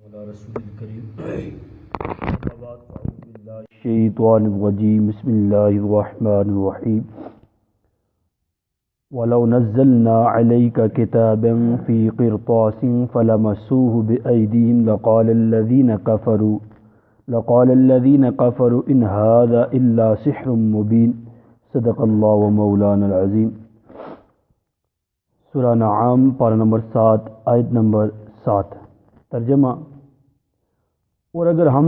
رسول الکریم الشیطان الرجیم بسم اللہ الرحمن الرحیم وَلَوْ نَزَّلْنَا عَلَيْكَ كِتَابًا فِي قِرْطَاسٍ فَلَمَسُّوهُ بِأَيْدِيهِمْ لَقَالَ الَّذِينَ كَفَرُوا إِنْ هَذَا إِلَّا سِحْرٌ مُبِينٌ صدق اللہ و مولانا العظیم۔ سورہ نعام پارہ نمبر 7 آیت نمبر 7۔ ترجمہ: اور اگر ہم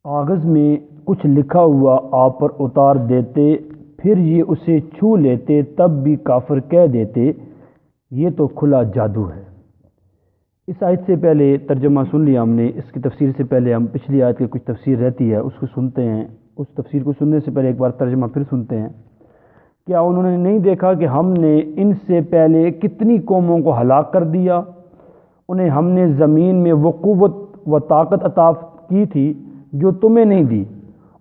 کاغذ میں کچھ لکھا ہوا آپ پر اتار دیتے پھر یہ اسے چھو لیتے تب بھی کافر کہہ دیتے یہ تو کھلا جادو ہے۔ اس آیت سے پہلے ترجمہ سن لیا ہم نے، اس کی تفسیر سے پہلے ہم پچھلی آیت کی کچھ تفسیر رہتی ہے اس کو سنتے ہیں۔ اس تفسیر کو سننے سے پہلے ایک بار ترجمہ پھر سنتے ہیں۔ کیا انہوں نے نہیں دیکھا کہ ہم نے ان سے پہلے کتنی قوموں کو ہلاک کر دیا؟ انہیں ہم نے زمین میں وہ قوت و طاقت عطا کی تھی جو تمہیں نہیں دی،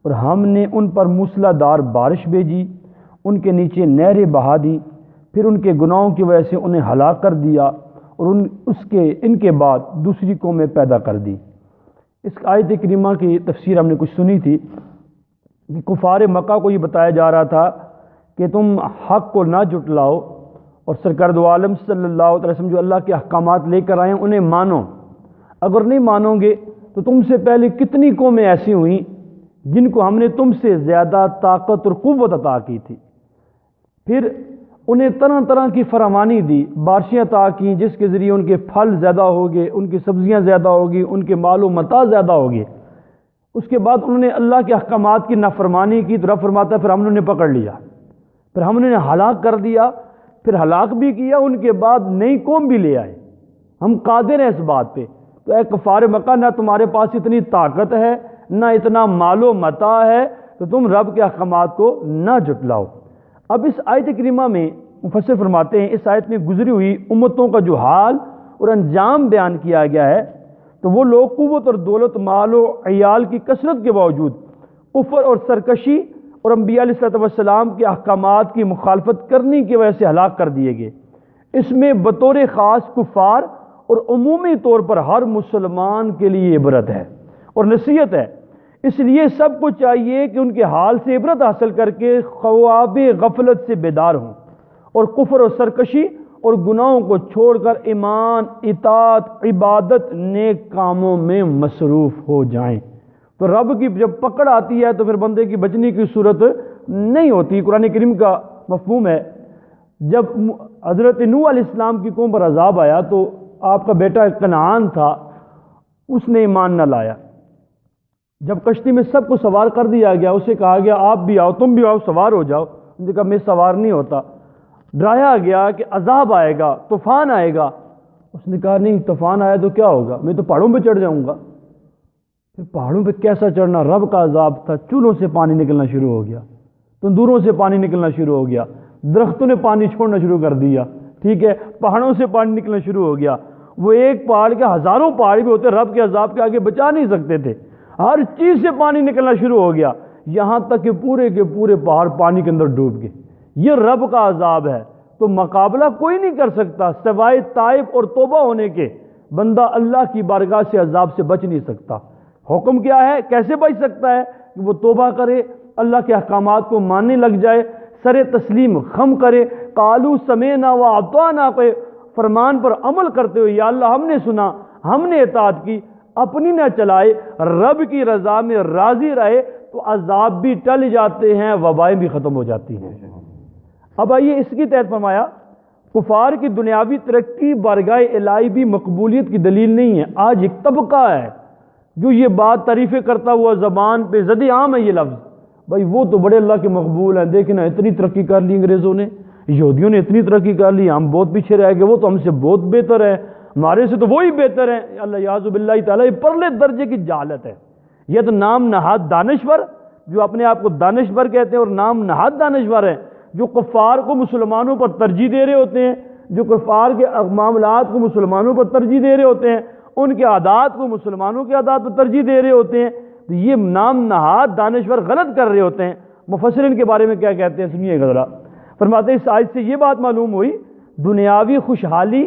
اور ہم نے ان پر موسلا دار بارش بھیجی، ان کے نیچے نہریں بہا دیں، پھر ان کے گناہوں کی وجہ سے انہیں ہلاک کر دیا، اور ان کے بعد دوسری قومیں پیدا کر دی۔ اس آیت کریمہ کی تفسیر ہم نے کچھ سنی تھی کہ کفار مکہ کو یہ بتایا جا رہا تھا کہ تم حق کو نہ جھٹلاؤ، اور سرکار دو عالم صلی اللہ علیہ وسلم جو اللہ کے احکامات لے کر آئے ہیں انہیں مانو۔ اگر نہیں مانو گے تو تم سے پہلے کتنی قومیں ایسی ہوئیں جن کو ہم نے تم سے زیادہ طاقت اور قوت عطا کی تھی، پھر انہیں طرح طرح کی فراوانی دی، بارشیں عطا کیں جس کے ذریعے ان کے پھل زیادہ ہوگے، ان کی سبزیاں زیادہ ہوگی، ان کے مال و متاع زیادہ ہوگے۔ اس کے بعد انہوں نے اللہ کے احکامات کی نافرمانی کی تو رب فرماتا ہے پھر ہم نے انہیں پکڑ لیا، پھر ہم نے انہیں ہلاک کر دیا، پھر ہلاک بھی کیا، ان کے بعد نئی قوم بھی لے آئے۔ ہم قادر ہیں اس بات پہ۔ تو اے کفار مکہ، نہ تمہارے پاس اتنی طاقت ہے نہ اتنا مال و متاع ہے تو تم رب کے احکامات کو نہ جھٹلاؤ۔ اب اس آیت کریمہ میں مفسر فرماتے ہیں اس آیت میں گزری ہوئی امتوں کا جو حال اور انجام بیان کیا گیا ہے، تو وہ لوگ قوت اور دولت، مال و عیال کی کثرت کے باوجود کفر اور سرکشی اور انبیاء علیہ السلام کے احکامات کی مخالفت کرنے کی وجہ سے ہلاک کر دیے گئے۔ اس میں بطور خاص کفار اور عمومی طور پر ہر مسلمان کے لیے عبرت ہے اور نصیحت ہے۔ اس لیے سب کو چاہیے کہ ان کے حال سے عبرت حاصل کر کے خواب غفلت سے بیدار ہوں اور کفر اور سرکشی اور گناہوں کو چھوڑ کر ایمان، اطاعت، عبادت، نیک کاموں میں مصروف ہو جائیں۔ تو رب کی جب پکڑ آتی ہے تو پھر بندے کی بچنے کی صورت نہیں ہوتی۔ قرآن کریم کا مفہوم ہے، جب حضرت نوح علیہ السلام کی قوم پر عذاب آیا تو آپ کا بیٹا کنعان تھا، اس نے ایمان نہ لایا۔ جب کشتی میں سب کو سوار کر دیا گیا، اسے کہا گیا آپ بھی آؤ، تم بھی آؤ، سوار ہو جاؤ۔ اس نے کہا میں سوار نہیں ہوتا۔ ڈرایا گیا کہ عذاب آئے گا، طوفان آئے گا۔ اس نے کہا نہیں، طوفان آیا تو کیا ہوگا، میں تو پہاڑوں پہ چڑھ جاؤں گا۔ پھر پہاڑوں پہ کیسا چڑھنا، رب کا عذاب تھا، چولہوں سے پانی نکلنا شروع ہو گیا، تندوروں سے پانی نکلنا شروع ہو گیا، درختوں نے پانی چھوڑنا شروع کر دیا، ٹھیک ہے، پہاڑوں سے پانی نکلنا شروع ہو گیا۔ وہ ایک پہاڑ کے ہزاروں پہاڑ بھی ہوتے، رب کے عذاب کے آگے بچا نہیں سکتے تھے، ہر چیز سے پانی نکلنا شروع ہو گیا، یہاں تک کہ پورے کے پورے پہاڑ پانی کے اندر ڈوب گئے۔ یہ رب کا عذاب ہے، تو مقابلہ کوئی نہیں کر سکتا سوائے تائب اور توبہ ہونے کے۔ بندہ اللہ کی بارگاہ سے عذاب سے بچ نہیں سکتا۔ حکم کیا ہے، کیسے بچ سکتا ہے؟ کہ وہ توبہ کرے، اللہ کے احکامات کو ماننے لگ جائے، سر تسلیم خم کرے، قالوا سمعنا واطعنا کے فرمان پر عمل کرتے ہوئے یا اللہ ہم نے سنا، ہم نے اطاعت کی، اپنی نہ چلائے، رب کی رضا میں راضی رہے، تو عذاب بھی ٹل جاتے ہیں، وبائیں بھی ختم ہو جاتی ہیں۔ اب آئیے اس کی تحت فرمایا کفار کی دنیاوی ترقی بارگاہ الہی بھی مقبولیت کی دلیل نہیں ہے۔ آج ایک طبقہ ہے جو یہ بات تعریفیں کرتا ہوا زبان پہ زد عام ہے یہ لفظ، بھائی وہ تو بڑے اللہ کے مقبول ہیں، دیکھنا اتنی ترقی کر لی انگریزوں نے، یہودیوں نے اتنی ترقی کر لی، ہم بہت پیچھے رہ گئے، وہ تو ہم سے بہت بہتر ہے، ہمارے سے تو وہی بہتر ہیں۔ اللہ یعوذ باللہ تعالیٰ، یہ پرلے درجے کی جہالت ہے۔ یہ تو نام نہاد دانشور، جو اپنے آپ کو دانشور کہتے ہیں اور نام نہاد دانشور ہیں، جو کفار کو مسلمانوں پر ترجیح دے رہے ہوتے ہیں، جو کفار کے معاملات کو مسلمانوں پر ترجیح دے رہے ہوتے ہیں، ان کے عادات کو مسلمانوں کے عادات پر ترجیح دے رہے ہوتے ہیں، تو یہ نام نہاد دانشور غلط کر رہے ہوتے ہیں۔ مفسرین کے بارے میں کیا کہتے ہیں سنیے گا ذرا۔ فرماتے ہیں اس آیت سے یہ بات معلوم ہوئی، دنیاوی خوشحالی،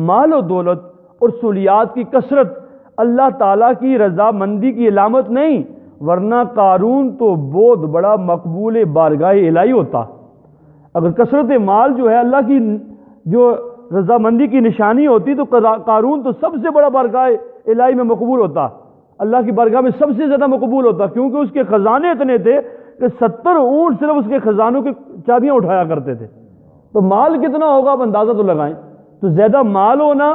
مال و دولت اور سہولیات کی کثرت اللہ تعالیٰ کی رضامندی کی علامت نہیں، ورنہ قارون تو بہت بڑا مقبول بارگاہ الہی ہوتا۔ اگر کثرت مال جو ہے اللہ کی جو رضامندی کی نشانی ہوتی تو قارون تو سب سے بڑا بارگاہ الہی میں مقبول ہوتا، اللہ کی بارگاہ میں سب سے زیادہ مقبول ہوتا، کیونکہ اس کے خزانے اتنے تھے کہ 70 اونٹ صرف اس کے خزانوں کی چابیاں اٹھایا کرتے تھے۔ تو مال کتنا ہوگا آپ اندازہ تو لگائیں۔ تو زیادہ مال ہونا،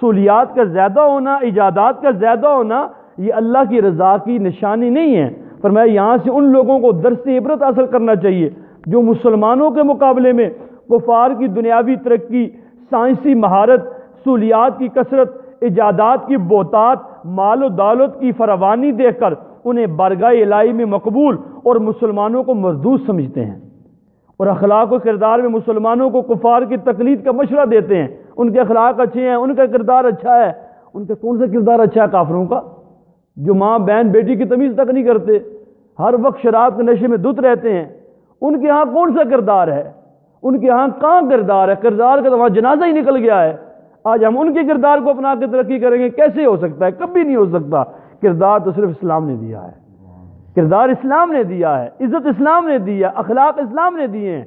سہولیات کا زیادہ ہونا، ایجادات کا زیادہ ہونا، یہ اللہ کی رضا کی نشانی نہیں ہے۔ فرمایا یہاں سے ان لوگوں کو درس عبرت حاصل کرنا چاہیے جو مسلمانوں کے مقابلے میں کفار کی دنیاوی ترقی، سائنسی مہارت، سہولیات کی کثرت، ایجادات کی بہتات، مال و دولت کی فراوانی دیکھ کر انہیں بارگاہ الہی میں مقبول اور مسلمانوں کو مردود سمجھتے ہیں، اور اخلاق و کردار میں مسلمانوں کو کفار کی تقلید کا مشورہ دیتے ہیں۔ ان کے اخلاق اچھے ہیں، ان کا کردار اچھا ہے۔ ان کا کون سا کردار اچھا ہے کافروں کا، جو ماں بہن بیٹی کی تمیز تک نہیں کرتے، ہر وقت شراب کے نشے میں دھت رہتے ہیں؟ ان کے ہاں کون سا کردار ہے؟ ان کے ہاں کہاں کردار ہے؟ کردار کا تو وہاں جنازہ ہی نکل گیا ہے۔ آج ہم ان کے کردار کو اپنا کے ترقی کریں گے؟ کیسے ہو سکتا ہے؟ کبھی نہیں ہو سکتا۔ کردار تو صرف اسلام نے دیا ہے، کردار اسلام نے دیا ہے، عزت اسلام نے دی ہے، اخلاق اسلام نے دیے ہیں،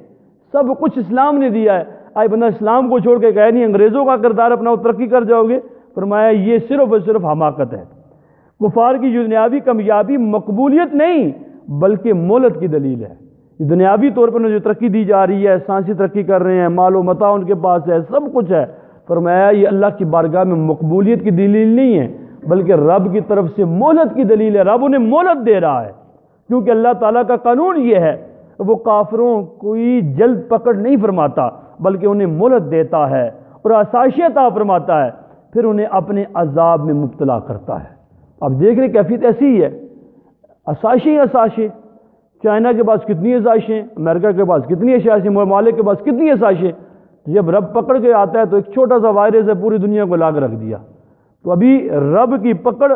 سب کچھ اسلام نے دیا ہے۔ آج بندہ اسلام کو چھوڑ کے کہے نہیں انگریزوں کا کردار اپنا ترقی کر جاؤ گے، فرمایا یہ صرف اور صرف حماقت ہے۔ کفار کی دنیاوی کامیابی مقبولیت نہیں بلکہ مہلت کی دلیل ہے۔ دنیاوی طور پر جو ترقی دی جا رہی ہے، سائنسی ترقی کر رہے ہیں، مال و متاع ان کے پاس ہے، سب کچھ ہے، فرمایا یہ اللہ کی بارگاہ میں مقبولیت کی دلیل نہیں ہے بلکہ رب کی طرف سے مہلت کی دلیل ہے۔ رب انہیں مہلت دے رہا ہے، کیونکہ اللہ تعالیٰ کا قانون یہ ہے، وہ کافروں کوئی جلد پکڑ نہیں فرماتا بلکہ انہیں مہلت دیتا ہے اور آسائشیں عطا فرماتا ہے، پھر انہیں اپنے عذاب میں مبتلا کرتا ہے۔ اب دیکھ رہے کیفیت ایسی ہی ہے، آسائشیں آسائشیں۔ چائنا کے پاس کتنی آسائشیں، امریکہ کے پاس کتنی آسائشیں، ممالک کے پاس کتنی آسائشیں۔ جب رب پکڑ کے آتا ہے تو ایک چھوٹا سا وائرس ہے پوری دنیا کو لا کے رکھ دیا۔ تو ابھی رب کی پکڑ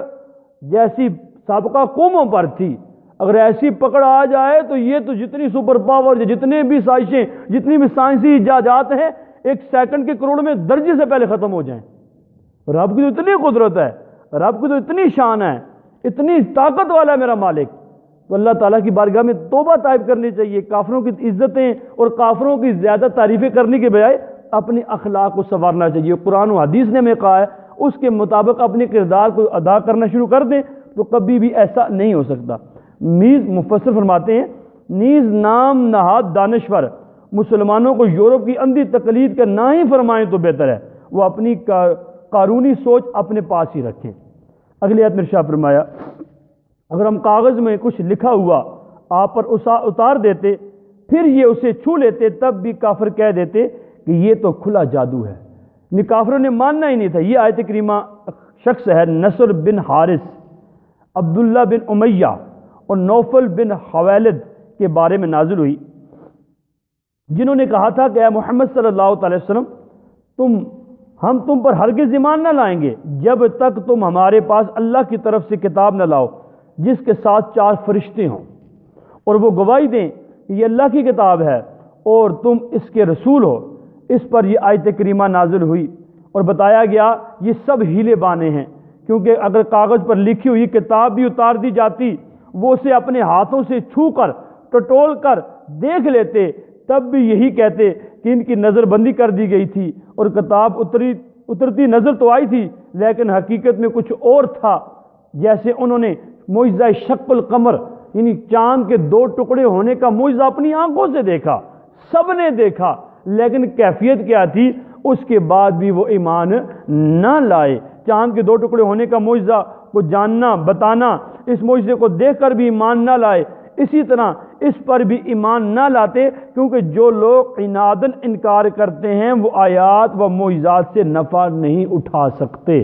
جیسی سابقہ قوموں پر تھی، اگر ایسی پکڑ آ جائے تو یہ تو جتنی سپر پاور، جتنے بھی سازشیں، جتنی بھی سائنسی ایجادات ہیں، ایک سیکنڈ کے کروڑ میں درجے سے پہلے ختم ہو جائیں۔ رب کی تو اتنی قدرت ہے، رب کی تو اتنی شان ہے، اتنی طاقت والا ہے میرا مالک۔ تو اللہ تعالیٰ کی بارگاہ میں توبہ طائب کرنی چاہیے، کافروں کی عزتیں اور کافروں کی زیادہ تعریفیں کرنے کے بجائے اپنے اخلاق کو سنوارنا چاہیے۔ قرآن و حدیث نے ہمیں کہا ہے اس کے مطابق اپنے کردار کو ادا کرنا شروع کر دیں تو کبھی بھی ایسا نہیں ہو سکتا۔ نیز مفسر فرماتے ہیں، نیز نام نہاد دانشور مسلمانوں کو یورپ کی اندھی تقلید کا نہ ہی فرمائیں تو بہتر ہے، وہ اپنی قارونی سوچ اپنے پاس ہی رکھیں۔ اگلی آیت میں ارشاد فرمایا، اگر ہم کاغذ میں کچھ لکھا ہوا آپ پر اتار دیتے پھر یہ اسے چھو لیتے تب بھی کافر کہہ دیتے کہ یہ تو کھلا جادو ہے۔ کافروں نے ماننا ہی نہیں تھا۔ یہ آیت کریمہ شخص ہے نصر بن حارث، عبداللہ بن امیہ اور نوفل بن حویلد کے بارے میں نازل ہوئی، جنہوں نے کہا تھا کہ اے محمد صلی اللہ علیہ وسلم ہم تم پر ہرگز ایمان نہ لائیں گے جب تک تم ہمارے پاس اللہ کی طرف سے کتاب نہ لاؤ جس کے ساتھ 4 فرشتے ہوں اور وہ گواہی دیں کہ یہ اللہ کی کتاب ہے اور تم اس کے رسول ہو۔ اس پر یہ آیت کریمہ نازل ہوئی اور بتایا گیا یہ سب ہیلے بانے ہیں، کیونکہ اگر کاغذ پر لکھی ہوئی کتاب بھی اتار دی جاتی، وہ اسے اپنے ہاتھوں سے چھو کر ٹٹول کر دیکھ لیتے تب بھی یہی کہتے کہ ان کی نظر بندی کر دی گئی تھی اور کتاب اترتی نظر تو آئی تھی لیکن حقیقت میں کچھ اور تھا۔ جیسے انہوں نے معجزہ شق القمر یعنی چاند کے 2 ٹکڑے ہونے کا معجزہ اپنی آنکھوں سے دیکھا، سب نے دیکھا، لیکن کیفیت کیا تھی؟ اس کے بعد بھی وہ ایمان نہ لائے۔ چاند کے 2 ٹکڑے ہونے کا معجزہ کو جاننا، بتانا، اس معجزے کو دیکھ کر بھی ایمان نہ لائے، اسی طرح اس پر بھی ایمان نہ لاتے، کیونکہ جو لوگ عناداً انکار کرتے ہیں وہ آیات و معجزات سے نفع نہیں اٹھا سکتے۔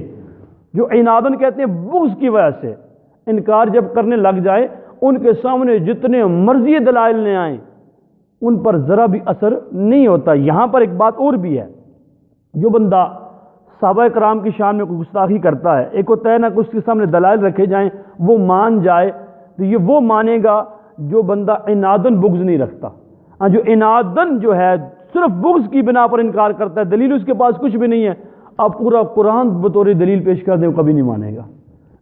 جو عناداً کہتے ہیں بغض کی وجہ سے انکار جب کرنے لگ جائے، ان کے سامنے جتنے مرضی دلائل لے آئیں ان پر ذرا بھی اثر نہیں ہوتا۔ یہاں پر ایک بات اور بھی ہے، جو بندہ صحابہ کرام کی شان میں کوئی گستاخی کرتا ہے، ایک ہوتا ہے نا کہ اس کے سامنے دلائل رکھے جائیں وہ مان جائے، تو یہ وہ مانے گا جو بندہ عناداً بغض نہیں رکھتا۔ جو عناداً جو ہے صرف بغض کی بنا پر انکار کرتا ہے، دلیل اس کے پاس کچھ بھی نہیں ہے، آپ پورا قرآن بطور دلیل پیش کر دیں وہ کبھی نہیں مانے گا.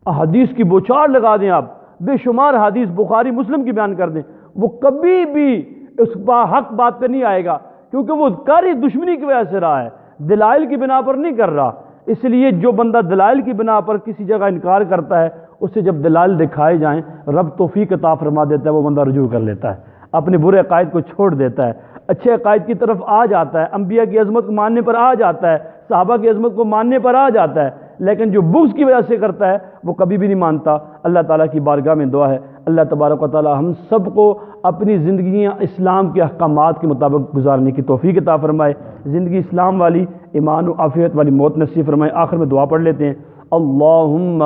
احادیث کی بوچھار لگا دیں آپ، بے شمار حدیث بخاری مسلم کی بیان کر دیں، وہ کبھی بھی اس حق بات پہ نہیں آئے گا، کیونکہ وہ کر ہی دشمنی کی وجہ سے رہا ہے، دلائل کی بنا پر نہیں کر رہا. اس لیے جو بندہ دلائل کی بنا پر کسی جگہ انکار کرتا ہے، اسے جب دلائل دکھائے جائیں رب توفیق عطا فرما دیتا ہے، وہ بندہ رجوع کر لیتا ہے، اپنے برے عقائد کو چھوڑ دیتا ہے، اچھے عقائد کی طرف آ جاتا ہے، انبیاء کی عظمت کو ماننے پر آ جاتا ہے، صحابہ کی عظمت کو ماننے پر آ جاتا ہے. لیکن جو بغض کی وجہ سے کرتا ہے وہ کبھی بھی نہیں مانتا. اللہ تعالیٰ کی بارگاہ میں دعا ہے اللہ تبارک و تعالیٰ ہم سب کو اپنی زندگیاں اسلام کے احکامات کے مطابق گزارنے کی توفیق عطا فرمائے، زندگی اسلام والی، ایمان و عافیت والی موت نصیب فرمائے. آخر میں دعا پڑھ لیتے ہیں. اللہم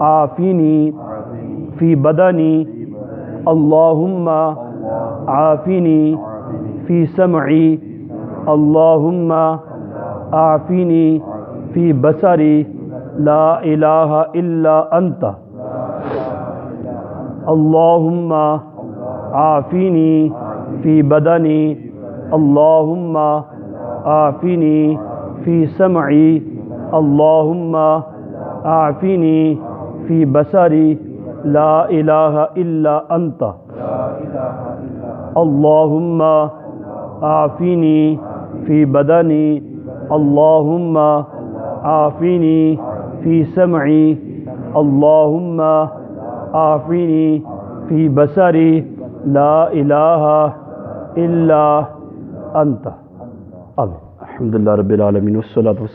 عافینی فی بدنی، اللہم عافینی فی سمعی، اللہم عافینی فی بصری، لا الہ الا انت. اللہم عافینی فی بدنی، اللہم عافینی فی سمعی، اللہم عافینی فی بصری، لا الہ الا انت. اللہم عافینی فی بدنی، اللہم عافینی فی سمعی، اللہم عافینی فی بصری، لا الہ الا انت. الحمدللہ رب العالمین والصلاۃ والسلام